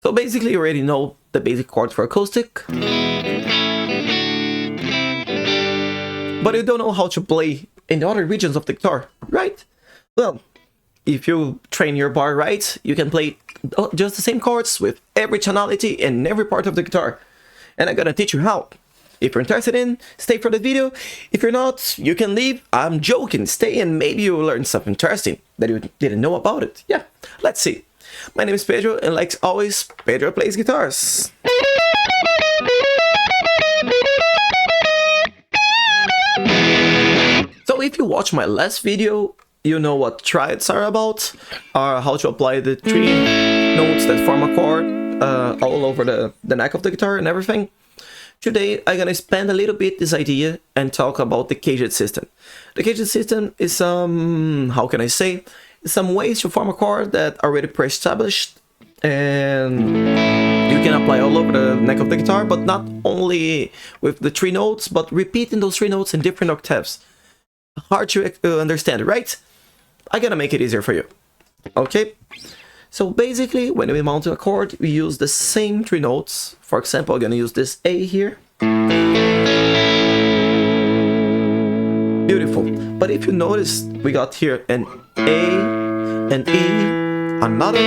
So basically you already know the basic chords for acoustic, but you don't know how to play in the other regions of the guitar, right? Well, if you train your bar right, you can play just the same chords with every tonality in every part of the guitar. And I'm gonna teach you how. If you're interested in, stay for the video. If you're not, you can leave. I'm joking, stay and maybe you'll learn something interesting that you didn't know about it. Yeah, let's see. My name is Pedro, and like always, Pedro plays guitars. So if you watch my last video, you know what triads are about, or how to apply the 3 notes that form a chord all over the neck of the guitar and everything. Today I'm gonna expand a little bit this idea and talk about the caged system. The caged system is how can I say, some ways to form a chord that are already pre-established, and you can apply all over the neck of the guitar, but not only with the 3 notes, but repeating those 3 notes in different octaves. Hard to understand, right? I'm gonna make it easier for you. Okay? So basically, when we mount a chord, we use the same 3 notes. For example, I'm gonna use this A here. Beautiful. But if you notice, we got here an A, an E, another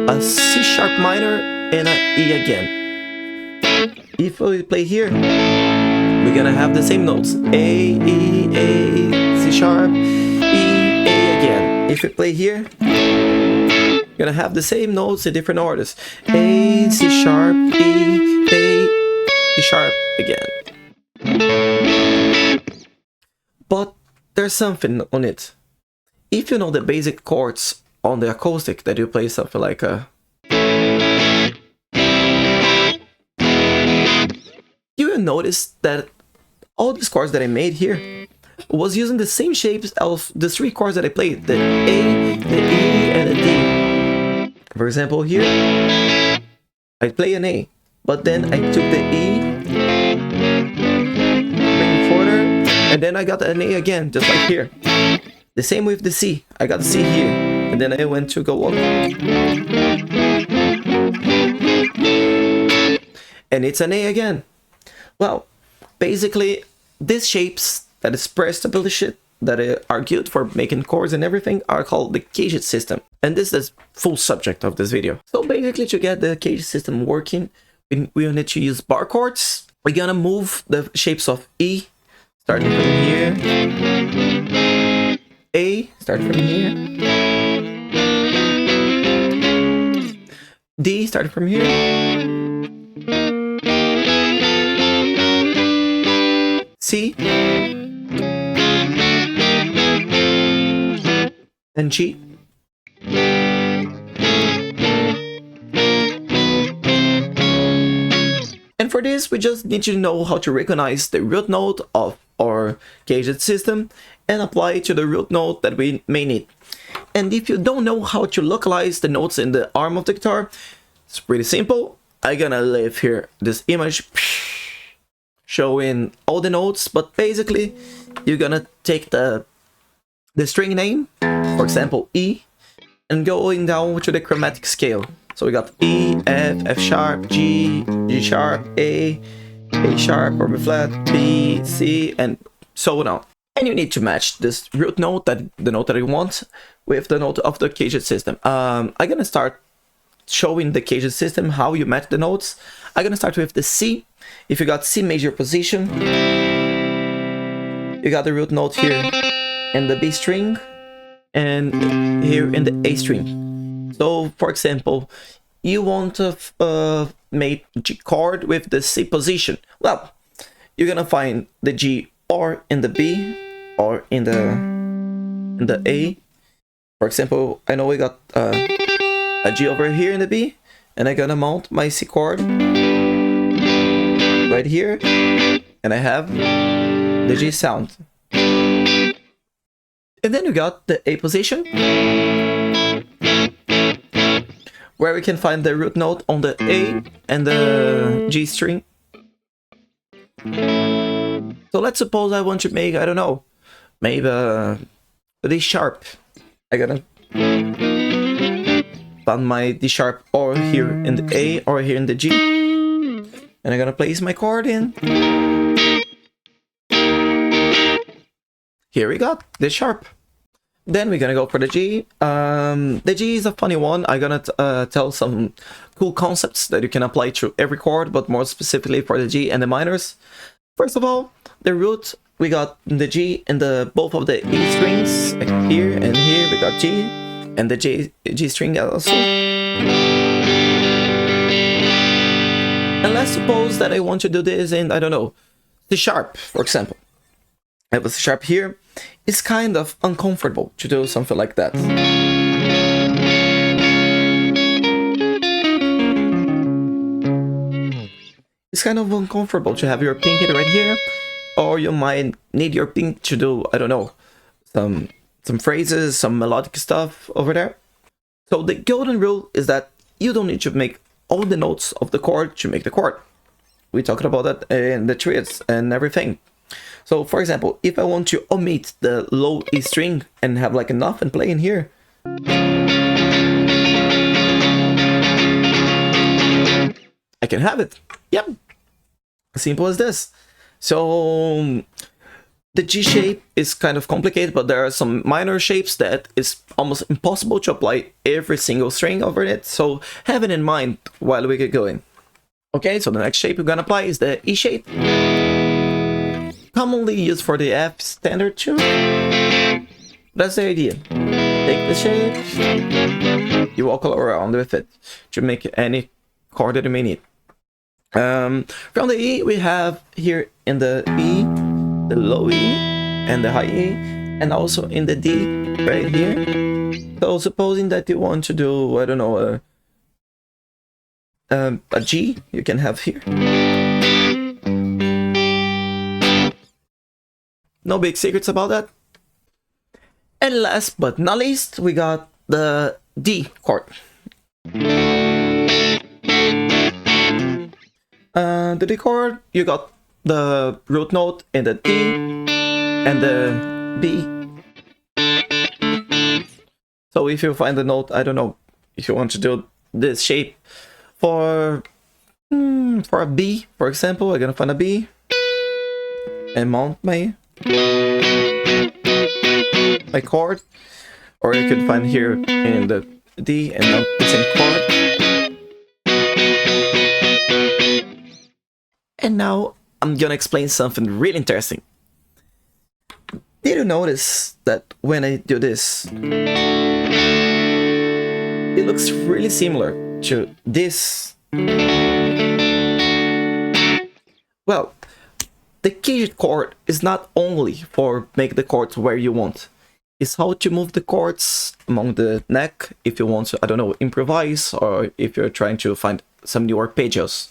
A C sharp minor, and an E again. If we play here, we're gonna have the same notes. A, E, A, C sharp, E, A again. If we play here, we're gonna have the same notes in different orders. A, C sharp, E, A, C sharp again. But there's something on it. If you know the basic chords on the acoustic that you play something like a... You will notice that all these chords that I made here was using the same shapes of the 3 chords that I played. The A, the E, and the D. For example, here, I play an A, but then I took the E, bring it further, and then I got an A again, just like here. The same with the C. I got the C here, and then I went to go up. And it's an A again. Well, basically, these shapes that is pre-established, that are good for making chords and everything, are called the caged system. And this is the full subject of this video. So basically, to get the caged system working, we need to use bar chords. We're gonna move the shapes of E, starting from here. A, starting from here. D, starting from here. C. And G. And for this, we just need to know how to recognize the root note of our caged system and apply it to the root note that we may need. And if you don't know how to localize the notes in the arm of the guitar, it's pretty simple. I'm gonna leave here this image showing all the notes, but basically you're gonna take the string name, for example E, and going down to the chromatic scale. So we got E, F, F sharp, G, G sharp, A sharp, or B flat, B, C, and so on. And you need to match this root note, the note that you want, with the note of the caged system. I'm gonna start showing the caged system, how you match the notes. I'm gonna start with the C. If you got C major position, you got the root note here in the B string, and here in the A string. So, for example, you want to make G chord with the C position. Well, you're gonna find the G or in the B or in the A. For example, I know we got a G over here in the B, and I'm gonna mount my C chord right here, and I have the G sound. And then we got the A position, where we can find the root note on the A and the G string. So let's suppose I want to make, I don't know, maybe a D sharp. I gotta on my D sharp or here in the A or here in the G. And I'm gonna place my chord in. Here we got the sharp. Then we're gonna go for the G. The G is a funny one. I'm gonna tell some cool concepts that you can apply to every chord, but more specifically for the G and the minors. First of all, the root, we got the G and the both of the E strings, like here and here we got G, and the G string also. And let's suppose that I want to do this in, I don't know, C sharp, for example. I have a C sharp here. It's kind of uncomfortable to do something like that. It's kind of uncomfortable to have your pinky right here, or you might need your pinky to do, I don't know, some phrases, some melodic stuff over there. So the golden rule is that you don't need to make all the notes of the chord to make the chord. We talked about that in the triads and everything. So for example, if I want to omit the low E string and have like enough and play in here, I can have it. Yep. Simple as this. So the G shape is kind of complicated, but there are some minor shapes that is almost impossible to apply every single string over it. So have it in mind while we get going. Okay, so the next shape we're gonna apply is the E shape. Commonly used for the F standard tune. That's the idea. Take the shape, you walk all around with it to make any chord that you may need. From the E, we have here in the E, the low E, and the high E, and also in the D right here. So supposing that you want to do, I don't know, a G, you can have here. No big secrets about that. And last but not least, we got the D chord. The D chord, you got the root note in the D and the B. So if you find the note, I don't know, if you want to do this shape for a B, for example, I'm gonna find a B and mount my chord, or you could find here in the D and mount the same chord. And now I'm gonna explain something really interesting. Did you notice that when I do this, it looks really similar to this? Well, the caged chord is not only for make the chords where you want. It's how to move the chords among the neck if you want to, I don't know, improvise, or if you're trying to find some new arpeggios.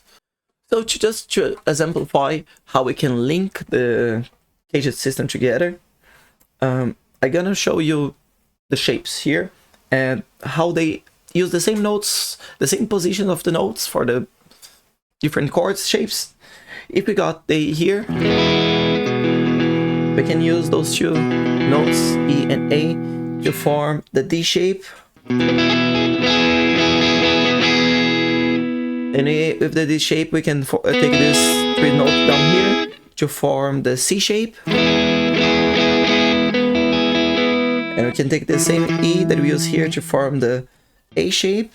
So to exemplify how we can link the caged system together, I'm gonna show you the shapes here and how they use the same notes, the same position of the notes for the different chords shapes. If we got the here, we can use those two notes, E and A, to form the D shape. And with the D shape, we can take this three notes down here to form the C shape. And we can take the same E that we use here to form the A shape.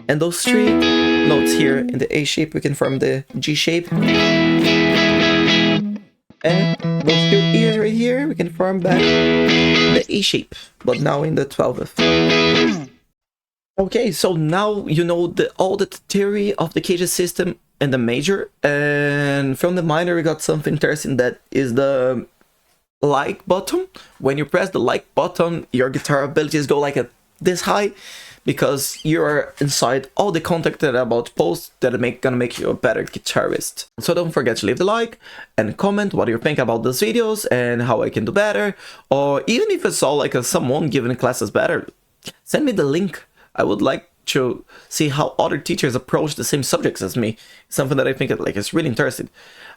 And those three notes here in the A shape, we can form the G shape. And those two E's right here, we can form back the E shape, but now in the 12th. Okay, so now you know all the theory of the caged system and the major, and from the minor we got something interesting, that is the like button. When you press the like button, your guitar abilities go like this high, because you are inside all the content that I'm about to post that are gonna make you a better guitarist. So don't forget to leave the like and comment what you think about these videos and how I can do better, or even if it's all like someone giving classes better, send me the link. I would like to see how other teachers approach the same subjects as me. Something that I think is really interesting.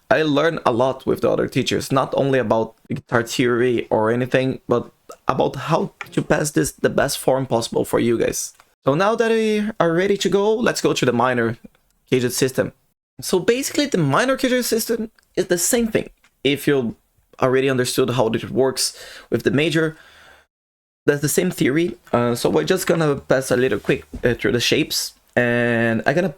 I learn a lot with the other teachers, not only about guitar theory or anything, but about how to pass this the best form possible for you guys. So now that we are ready to go, let's go to the minor cadences system. So basically the minor cadences system is the same thing. If you already understood how it works with the major, that's the same theory. So we're just gonna pass a little quick through the shapes, and I gotta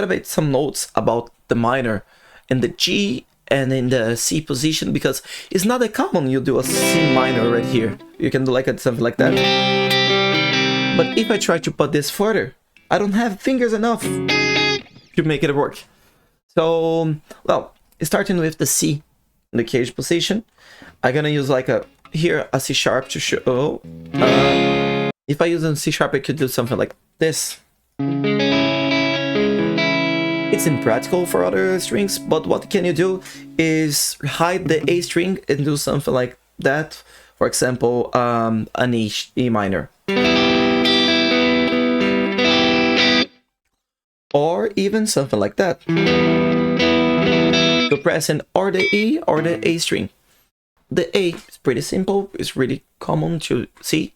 make some notes about the minor in the G and in the C position, because it's not that common you do a C minor right here. You can do like something like that. But if I try to put this further, I don't have fingers enough to make it work. So, well, starting with the C in the cage position, I'm gonna use like a C sharp to show. If I use a C sharp, I could do something like this. It's impractical for other strings, but what can you do is hide the A string and do something like that. For example, an E minor. Or even something like that. So pressing or the E or the A string. The A is pretty simple, it's really common to see.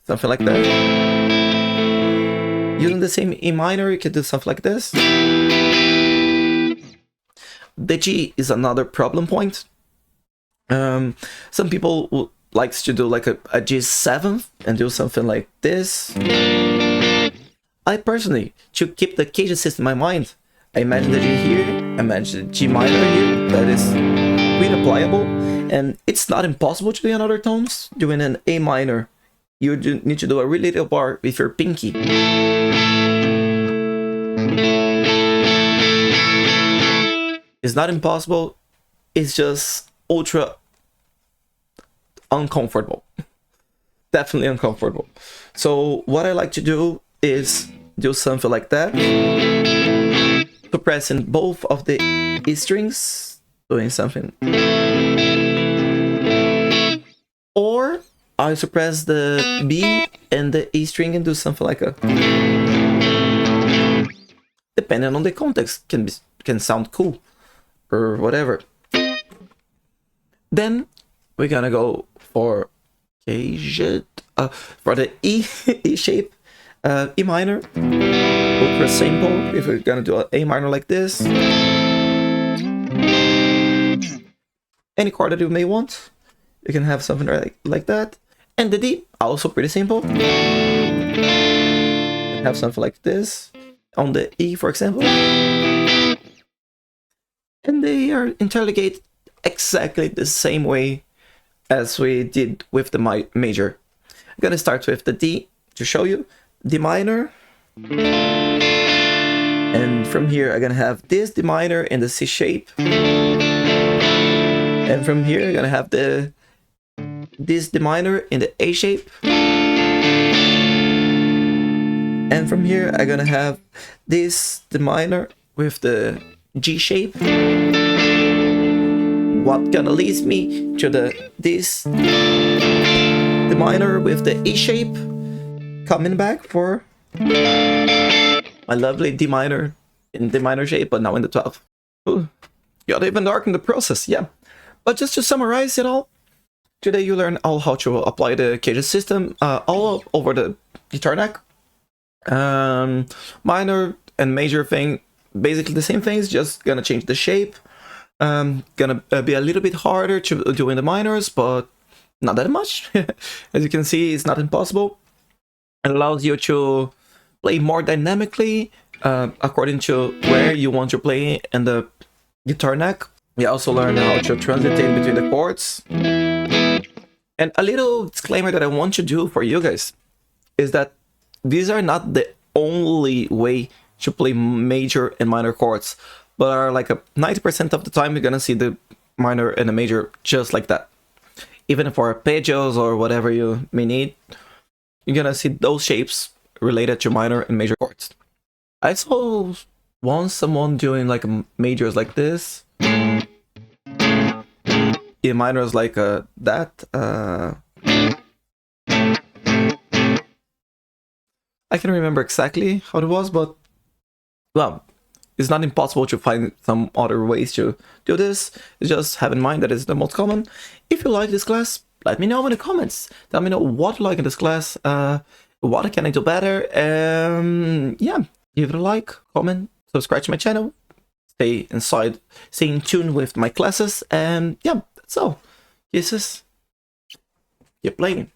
Something like that. Using the same E minor, you can do something like this. The G is another problem point. Some people likes to do like a G7 and do something like this. I personally, to keep the cadences system in my mind, I imagine the G here, I imagine the G minor here, that is really pliable, and it's not impossible to do in other tones. Doing an A minor, you need to do a really little bar with your pinky. It's not impossible, it's just ultra uncomfortable. Definitely uncomfortable. So what I like to do is do something like that. Suppressing both of the E strings, doing something. Or I suppress the B and the E string and do something like a... Depending on the context, can sound cool or whatever. Then we're gonna go for for the E shape, E minor, ultra simple. If we're gonna do an A minor like this, any chord that you may want, you can have something like that. And the D, also pretty simple. Have something like this on the E, for example. And they are interrogated exactly the same way as we did with the major. I'm gonna start with the D to show you. D minor. And from here I'm gonna have this D minor in the C shape. And from here I'm gonna have this D minor in the A shape. And from here I'm gonna have this D minor with the G shape. What gonna leads me to this D minor with the E shape, coming back for my lovely D minor in D minor shape, but now in the 12th. Ooh, got even dark in the process, yeah. But just to summarize it all, today you learn all how to apply the cadences system all over the guitar neck. Minor and major thing, basically the same things, just gonna change the shape. Gonna be a little bit harder to do in the minors, but not that much. As you can see, it's not impossible. It allows you to play more dynamically according to where you want to play in the guitar neck. We also learn how to transitate between the chords. And a little disclaimer that I want to do for you guys is that these are not the only way to play major and minor chords, but are like 90% of the time you're gonna see the minor and the major just like that. Even for arpeggios or whatever you may need, you're gonna see those shapes related to minor and major chords. I saw once someone doing like majors like this, E minors like that. I can't remember exactly how it was, but well, it's not impossible to find some other ways to do this. Just have in mind that it's the most common. If you like this class, let me know in the comments. Let me know what you like in this class, what can I do better. Yeah, give it a like, comment, subscribe to my channel, stay in tune with my classes, and yeah, that's all. Kisses. Keep playing.